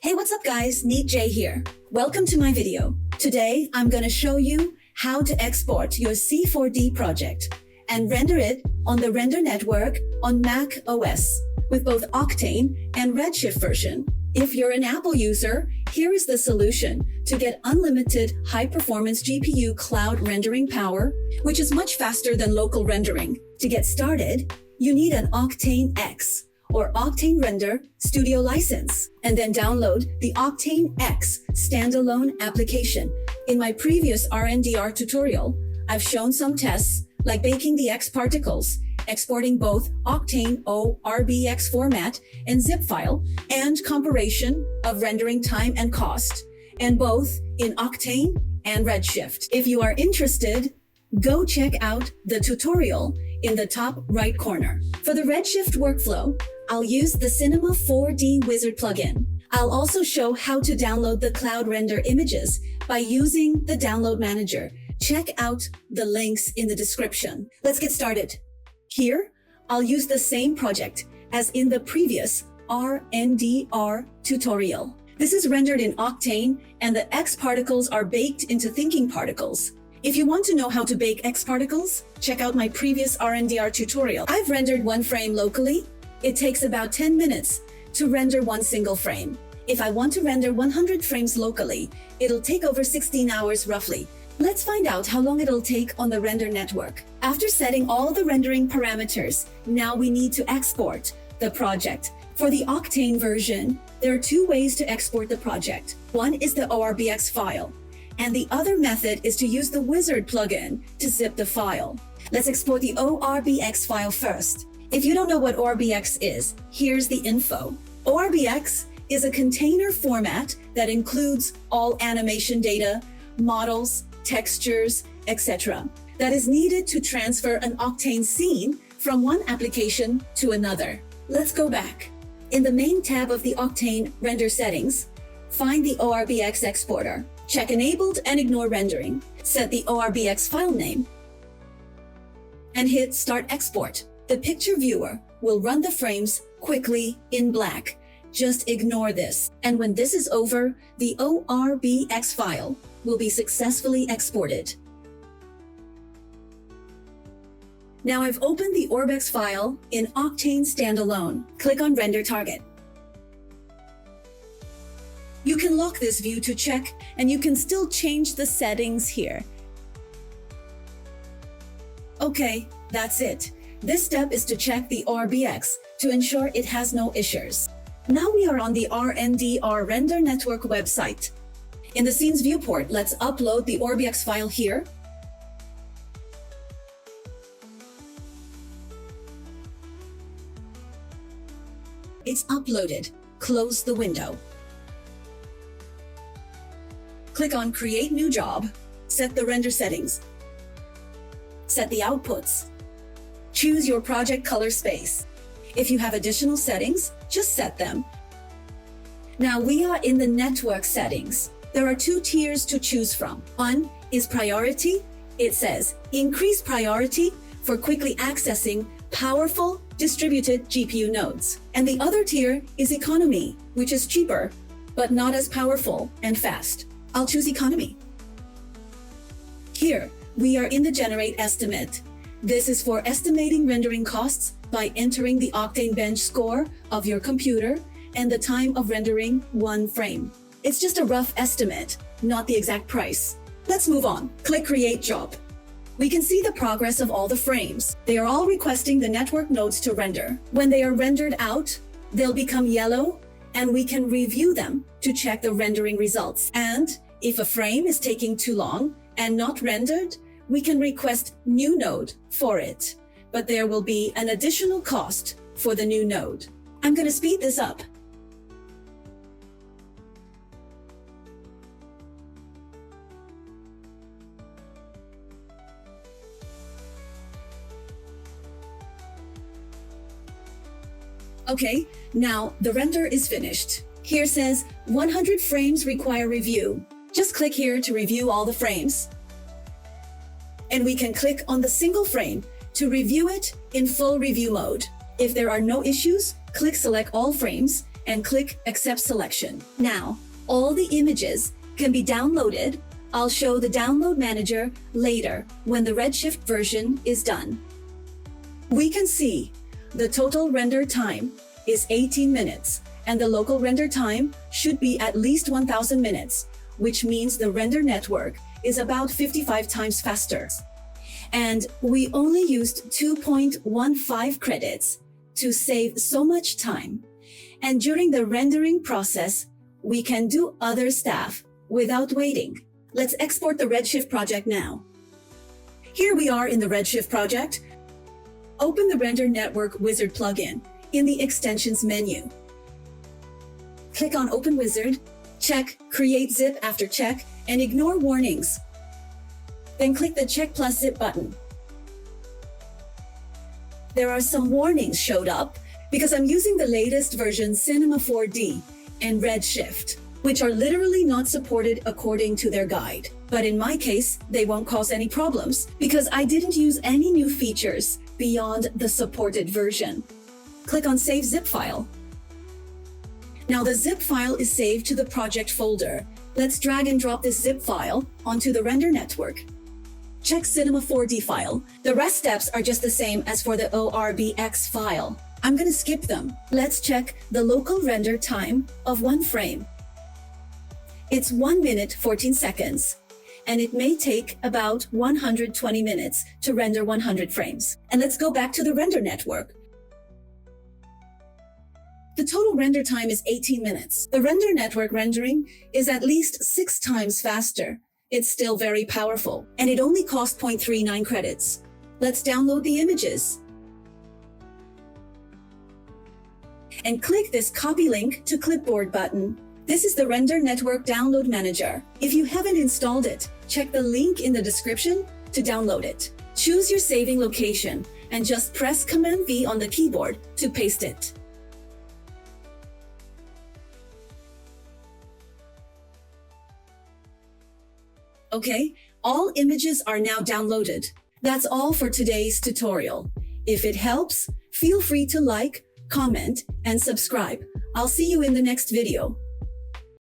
Hey, what's up guys? Neat J here. Welcome to my video. Today, I'm gonna show you how to export your C4D project and render it on the render network on macOS with both Octane and Redshift version. If you're an Apple user, here is the solution to get unlimited high-performance GPU cloud rendering power, which is much faster than local rendering. To get started, you need an Octane X or Octane Render Studio license, and then download the Octane X standalone application. In my previous RNDR tutorial, I've shown some tests like baking the X particles, exporting both Octane ORBX format and zip file, and comparison of rendering time and cost, and both in Octane and Redshift. If you are interested, go check out the tutorial in the top right corner. For the Redshift workflow, I'll use the Cinema 4D Wizard plugin. I'll also show how to download the cloud render images by using the download manager. Check out the links in the description. Let's get started. Here, I'll use the same project as in the previous RNDR tutorial. This is rendered in Octane, and the X particles are baked into thinking particles. If you want to know how to bake X particles, check out my previous RNDR tutorial. I've rendered one frame locally. It takes about 10 minutes to render one single frame. If I want to render 100 frames locally, it'll take over 16 hours roughly. Let's find out how long it'll take on the render network. After setting all the rendering parameters, now we need to export the project. For the Octane version, there are two ways to export the project. One is the ORBX file, and the other method is to use the Wizard plugin to zip the file. Let's export the ORBX file first. If you don't know what ORBX is, here's the info. ORBX is a container format that includes all animation data, models, textures, etc. that is needed to transfer an Octane scene from one application to another. Let's go back. In the main tab of the Octane render settings, find the ORBX exporter. Check enabled and ignore rendering. Set the ORBX file name and hit start export. The picture viewer will run the frames quickly in black. Just ignore this. And when this is over, the ORBX file will be successfully exported. Now I've opened the ORBX file in Octane standalone. Click on Render Target. You can lock this view to check, and you can still change the settings here. Okay, that's it. This step is to check the ORBX to ensure it has no issues. Now we are on the RNDR Render Network website. In the Scenes viewport, let's upload the ORBX file here. It's uploaded. Close the window. Click on Create New Job. Set the render settings. Set the outputs. Choose your project color space. If you have additional settings, just set them. Now we are in the network settings. There are two tiers to choose from. One is priority. It says increase priority for quickly accessing powerful distributed GPU nodes. And the other tier is economy, which is cheaper, but not as powerful and fast. I'll choose economy. Here, we are in the generate estimate. This is for estimating rendering costs by entering the Octane bench score of your computer and the time of rendering one frame. It's just a rough estimate, not the exact price. Let's move on. Click Create Job. We can see the progress of all the frames. They are all requesting the network nodes to render. When they are rendered out, they'll become yellow, and we can review them to check the rendering results. And if a frame is taking too long and not rendered, we can request new node for it, but there will be an additional cost for the new node. I'm going to speed this up. Okay, now the render is finished. Here says 100 frames require review. Just click here to review all the frames. And we can click on the single frame to review it in full review mode. If there are no issues, click Select All Frames and click Accept Selection. Now, all the images can be downloaded. I'll show the download manager later when the Redshift version is done. We can see the total render time is 18 minutes, and the local render time should be at least 1000 minutes, which means the render network is about 55 times faster. And we only used 2.15 credits to save so much time. And during the rendering process, we can do other stuff without waiting. Let's export the Redshift project now. Here we are in the Redshift project. Open the Render Network Wizard plugin in the Extensions menu. Click on Open Wizard, check Create Zip after check, and ignore warnings. Then click the Check plus Zip button. There are some warnings showed up because I'm using the latest version Cinema 4D and Redshift, which are literally not supported according to their guide. But in my case, they won't cause any problems because I didn't use any new features beyond the supported version. Click on Save Zip File. Now the zip file is saved to the project folder. Let's drag and drop this zip file onto the render network. Check Cinema 4D file. The rest steps are just the same as for the ORBX file. I'm gonna skip them. Let's check the local render time of 1 frame. It's 1 minute 14 seconds, and it may take about 120 minutes to render 100 frames. And let's go back to the render network. The total render time is 18 minutes. The render network rendering is at least 6 times faster. It's still very powerful, and it only costs 0.39 credits. Let's download the images. And click this copy link to clipboard button. This is the Render Network Download Manager. If you haven't installed it, check the link in the description to download it. Choose your saving location and just press Command V on the keyboard to paste it. Okay, all images are now downloaded. That's all for today's tutorial. If it helps, feel free to like, comment, and subscribe. I'll see you in the next video.